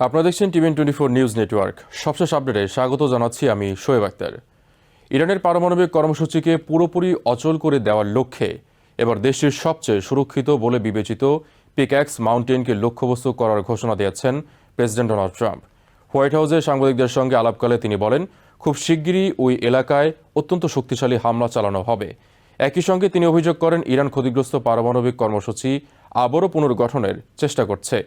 আপনারা দেখছেন TVN24 news network. সবশেষ আপডেটে স্বাগত জানাচ্ছি আমি শোয়েব আক্তার। ইরানের পারমাণবিক কর্মসূচিকে পুরোপুরি অচল করে দেওয়ার লক্ষ্যে এবার দেশটির সবচেয়ে সুরক্ষিত বলে বিবেচিত পিক্যাক্স মাউন্টেনকে লক্ষ্যবস্তু করার ঘোষণা দিয়েছেন প্রেসিডেন্ট ডোনাল্ড ট্রাম্প। হোয়াইট হাউসে সাংবাদিকদের সঙ্গে আলাপকালে তিনি বলেন, খুব শিগগিরই ওই এলাকায় অত্যন্ত শক্তিশালী হামলা চালানো হবে। একই সঙ্গে তিনি অভিযোগ করেন, ইরান ক্ষতিগ্রস্ত পারমাণবিক কর্মসূচি আবারও পুনর্গঠনের চেষ্টা করছে।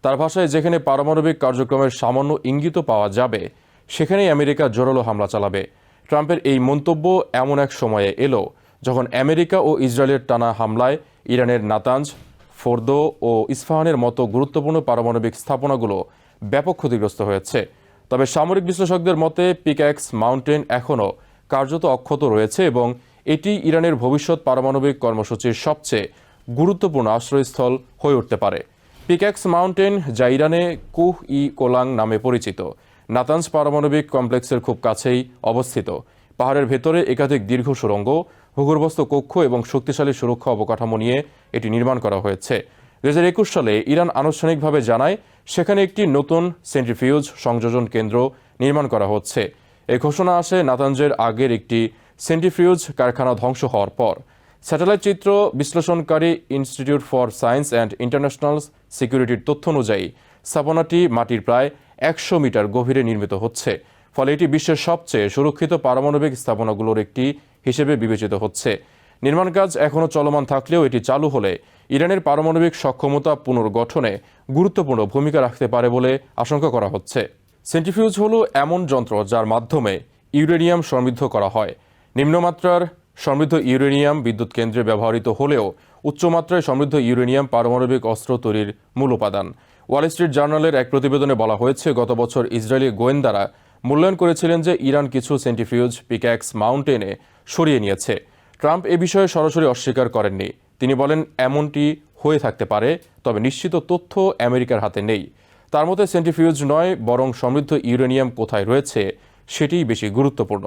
তার ভাষায়, যেখানে পারমাণবিক কার্যক্রমের সামান্য ইঙ্গিত পাওয়া যাবে সেখানেই আমেরিকা জোরালো হামলা চালাবে। ট্রাম্পের এই মন্তব্য এমন এক সময়ে এলো যখন আমেরিকা ও ইসরায়েলের টানা হামলায় ইরানের নাতাঞ্জ, ফোর্দো ও ইস্পাহানের মতো গুরুত্বপূর্ণ পারমাণবিক স্থাপনাগুলো ব্যাপক ক্ষতিগ্রস্ত হয়েছে। তবে সামরিক বিশ্লেষকদের মতে পিক্যাক্স মাউন্টেন এখনও কার্যত অক্ষত রয়েছে এবং এটি ইরানের ভবিষ্যৎ পারমাণবিক কর্মসূচির সবচেয়ে গুরুত্বপূর্ণ আশ্রয়স্থল হয়ে উঠতে পারে। পিক্যাক্স মাউন্টেন, যা ইরানে কুহ-ই-কোলাং নামে পরিচিত, নাতানজ পারমাণবিক কমপ্লেক্সের খুব কাছেই অবস্থিত। পাহাড়ের ভেতরে একাধিক দীর্ঘ সুড়ঙ্গ, ভূগর্ভস্থ কক্ষ এবং শক্তিশালী সুরক্ষা অবকাঠামো নিয়ে এটি নির্মাণ করা হয়েছে। 2021 সালে ইরান আনুষ্ঠানিকভাবে জানায় সেখানে একটি নতুন সেন্ট্রিফিউজ সংযোজন কেন্দ্র নির্মাণ করা হচ্ছে। এই ঘোষণা আসে নাতানজের আগের একটি সেন্ট্রিফিউজ কারখানা ধ্বংস হওয়ার পর। স্যাটেলাইট চিত্র বিশ্লেষণকারী institute for science and international সিকিউরিটির তথ্য অনুযায়ী স্থাপনাটি মাটির প্রায় 100 মিটার গভীরে নির্মিত হচ্ছে। ফলে এটি বিশ্বের সবচেয়ে সুরক্ষিত পারমাণবিক স্থাপনাগুলোর একটি হিসেবে বিবেচিত হচ্ছে। নির্মাণ কাজ এখনও চলমান থাকলেও এটি চালু হলে ইরানের পারমাণবিক সক্ষমতা পুনর্গঠনে গুরুত্বপূর্ণ ভূমিকা রাখতে পারে বলে আশঙ্কা করা হচ্ছে। সেন্ট্রিফিউজ হলো এমন যন্ত্র যার মাধ্যমে ইউরেনিয়াম সমৃদ্ধ করা হয়। নিম্নমাত্রার সমৃদ্ধ ইউরেনিয়াম বিদ্যুৎ কেন্দ্রে ব্যবহৃত হলেও উচ্চমাত্রায় সমৃদ্ধ ইউরেনিয়াম পারমাণবিক অস্ত্র তৈরির মূল উপাদান। ওয়াল স্ট্রিট জার্নালের এক প্রতিবেদনে বলা হয়েছে, গত বছর ইসরায়েলি গোয়েন্দারা মূল্যায়ন করেছিলেন যে ইরান কিছু সেন্ট্রিফিউজ পিক্যাক্স মাউন্টেনে সরিয়ে নিয়েছে। ট্রাম্প এ বিষয়ে সরাসরি অস্বীকার করেননি। তিনি বলেন, এমনটি হয়ে থাকতে পারে, তবে নিশ্চিত তথ্য আমেরিকার হাতে নেই। তার মতে সেন্ট্রিফিউজ নয়, বরং সমৃদ্ধ ইউরেনিয়াম কোথায় রয়েছে সেটিই বেশি গুরুত্বপূর্ণ।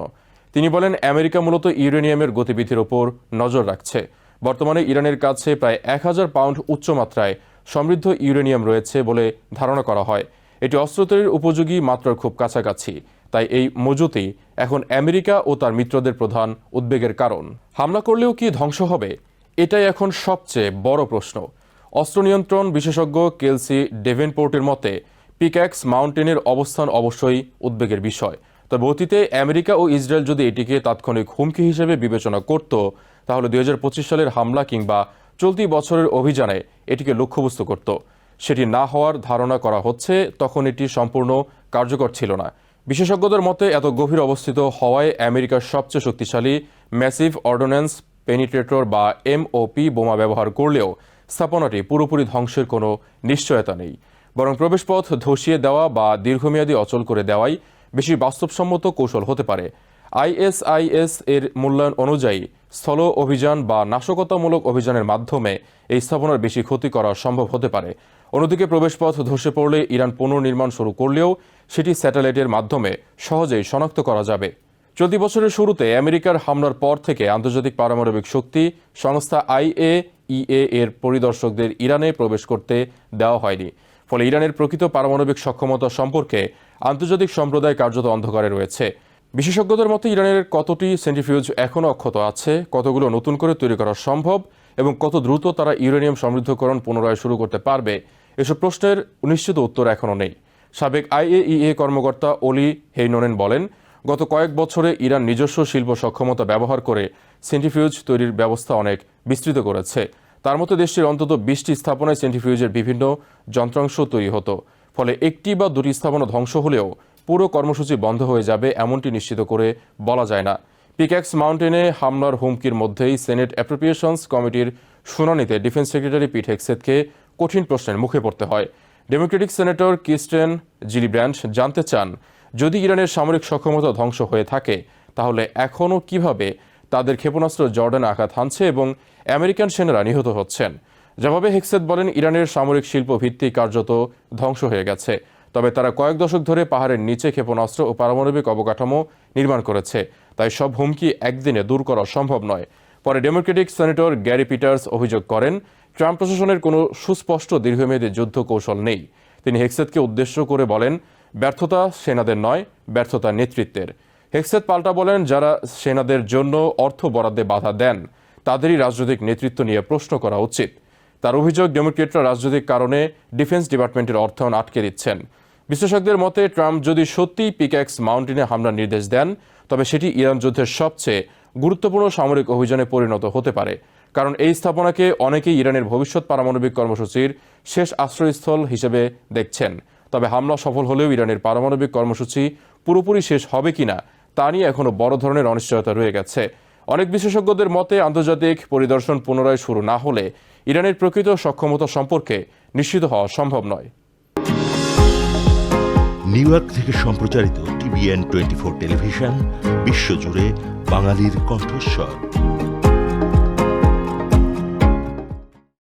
তিনি বলেন, আমেরিকা মূলত ইউরেনিয়ামের গতিবিধির ওপর নজর রাখছে। বর্তমানে ইরানের কাছে প্রায় 1000 পাউন্ড উচ্চমাত্রায় সমৃদ্ধ ইউরেনিয়াম রয়েছে বলে ধারণা করা হয়। এটি অস্ত্র তৈরির উপযোগী মাত্রার খুব কাছাকাছি। তাই এই মজুতি এখন আমেরিকা ও তার মিত্রদের প্রধান উদ্বেগের কারণ। হামলা করলেও কি ধ্বংস হবে? এটাই এখন সবচেয়ে বড় প্রশ্ন। অস্ত্র নিয়ন্ত্রণ বিশেষজ্ঞ কেলসি ডেভেনপোর্টের মতে পিক্যাক্স মাউন্টেনের অবস্থান অবশ্যই উদ্বেগের বিষয়। তবে অতীতে আমেরিকা ও ইসরায়েল যদি এটিকে তাৎক্ষণিক হুমকি হিসেবে বিবেচনা করত, তাহলে 2025 সালের হামলা কিংবা চলতি বছরের অভিযানে এটিকে লক্ষ্যবস্তু করত। সেটি না হওয়ার ধারণা করা হচ্ছে, তখন এটি সম্পূর্ণ কার্যকর ছিল না। বিশেষজ্ঞদের মতে এত গভীর অবস্থিত হওয়ায় আমেরিকার সবচেয়ে শক্তিশালী ম্যাসিভ অর্ডিন্যান্স পেনিট্রেটর বা MOP বোমা ব্যবহার করলেও স্থাপনাটি পুরোপুরি ধ্বংসের কোনো নিশ্চয়তা নেই। বরং প্রবেশপথ ধসিয়ে দেওয়া বা দীর্ঘমেয়াদী অচল করে দেওয়াই বেশি বাস্তবসম্মত কৌশল হতে পারে। ISIS এর মূল্যায়ন অনুযায়ী স্থল অভিযান বা নাশকতামূলক অভিযানের মাধ্যমে এই স্থাপনার বেশি ক্ষতি করা সম্ভব হতে পারে। অন্যদিকে প্রবেশপথ ধসে পড়লে ইরান পুনর্নির্মাণ শুরু করলেও সেটি স্যাটেলাইটের মাধ্যমে সহজেই শনাক্ত করা যাবে। চলতি বছরের শুরুতে আমেরিকার হামলার পর থেকে আন্তর্জাতিক পারমাণবিক শক্তি সংস্থা IAEA এর পরিদর্শকদের ইরানে প্রবেশ করতে দেওয়া হয়নি। ফলে ইরানের প্রকৃত পারমাণবিক সক্ষমতা সম্পর্কে আন্তর্জাতিক সম্প্রদায় কার্যত অন্ধকারে রয়েছে। বিশেষজ্ঞদের মতে ইরানের কতটি সেন্ট্রিফিউজ এখনও অক্ষত আছে, কতগুলো নতুন করে তৈরি করা সম্ভব এবং কত দ্রুত তারা ইউরেনিয়াম সমৃদ্ধকরণ পুনরায় শুরু করতে পারবে, এসব প্রশ্নের নিশ্চিত উত্তর এখনও নেই। সাবেক IAEA কর্মকর্তা ওলি হেইনোনেন বলেন, গত কয়েক বছরে ইরান নিজস্ব শিল্প সক্ষমতা ব্যবহার করে সেন্ট্রিফিউজ তৈরির ব্যবস্থা অনেক বিস্তৃত করেছে। তার মতে দেশটির অন্তত 20টি স্থাপনায় সেন্ট্রিফিউজের বিভিন্ন যন্ত্রাংশ তৈরি হতো। ফলে একটি বা দুটি স্থাপনা ধ্বংস হলেও পুরো কর্মসূচি বন্ধ হয়ে যাবে এমনটি নিশ্চিত করে বলা যায় না। পিক্যাক্স মাউন্টেনে হামলার হুমকির মধ্যেই সেনেট অ্যাপ্রোপ্রিয়েশনস কমিটির শুনানিতে ডিফেন্স সেক্রেটারি পিট হেগসেথকে কঠিন প্রশ্নের মুখে পড়তে হয়। ডেমোক্রেটিক সেনেটর কিস্টেন জিলিব্র্যান্ড জানতে চান, যদি ইরানের সামরিক সক্ষমতা ধ্বংস হয়ে থাকে তাহলে এখনও কিভাবে তাদের ক্ষেপণাস্ত্র জর্ডানে আঘাত হানছে এবং আমেরিকান সেনারা নিহত হচ্ছেন। জবাবে হেগসেথ বলেন, ইরানের সামরিক শিল্প ভিত্তি কার্যত ধ্বংস হয়ে গেছে। তবে তারা কয়েক দশক ধরে পাহাড়ের নিচে ক্ষেপণাস্ত্র ও পারমাণবিক অবকাঠামো নির্মাণ করেছে। তাই সব হুমকি একদিনে দূর করা সম্ভব নয়। পরে ডেমোক্রেটিক সেনেটর গ্যারি পিটার্স অভিযোগ করেন, ট্রাম্প প্রশাসনের কোনো সুস্পষ্ট দীর্ঘমেয়াদী যুদ্ধ কৌশল নেই। তিনি হেক্সেতকে উদ্দেশ্য করে বলেন, ব্যর্থতা সেনাদের নয়, ব্যর্থতা নেতৃত্বের। হেক্সেত পাল্টা বলেন, যারা সেনাদের জন্য অর্থ বরাদ্দে বাধা দেন তাদেরই রাজনৈতিক নেতৃত্ব নিয়ে প্রশ্ন করা উচিত। তার অভিযোগ, ডেমোক্রেটরা রাজনৈতিক কারণে ডিফেন্স ডিপার্টমেন্টের অর্থায়ন আটকে দিচ্ছেন। বিশ্লেষকদের মতে, ট্রাম্প যদি সত্যিই পিক্যাক্স মাউন্টেনে হামলার নির্দেশ দেন, তবে সেটি ইরান যুদ্ধের সবচেয়ে গুরুত্বপূর্ণ সামরিক অভিযানে পরিণত হতে পারে। কারণ এই স্থাপনাকে অনেকেই ইরানের ভবিষ্যৎ পারমাণবিক কর্মসূচির শেষ আশ্রয়স্থল হিসেবে দেখছেন। তবে হামলা সফল হলেও ইরানের পারমাণবিক কর্মসূচি পুরোপুরি শেষ হবে কিনা তা নিয়ে এখনো বড় ধরনের অনিশ্চয়তা রয়ে গেছে। অনেক বিশেষজ্ঞদের মতে, আন্তর্জাতিক পরিদর্শন পুনরায় শুরু না হলে ইরানের প্রকৃত সক্ষমতা সম্পর্কে নিশ্চিত হওয়া সম্ভব নয়। নিউ ইয়র্ক থেকে সম্প্রচারিত TVN 24 টেলিভিশন বিশ্বজুড়ে বাঙালির কণ্ঠস্বর।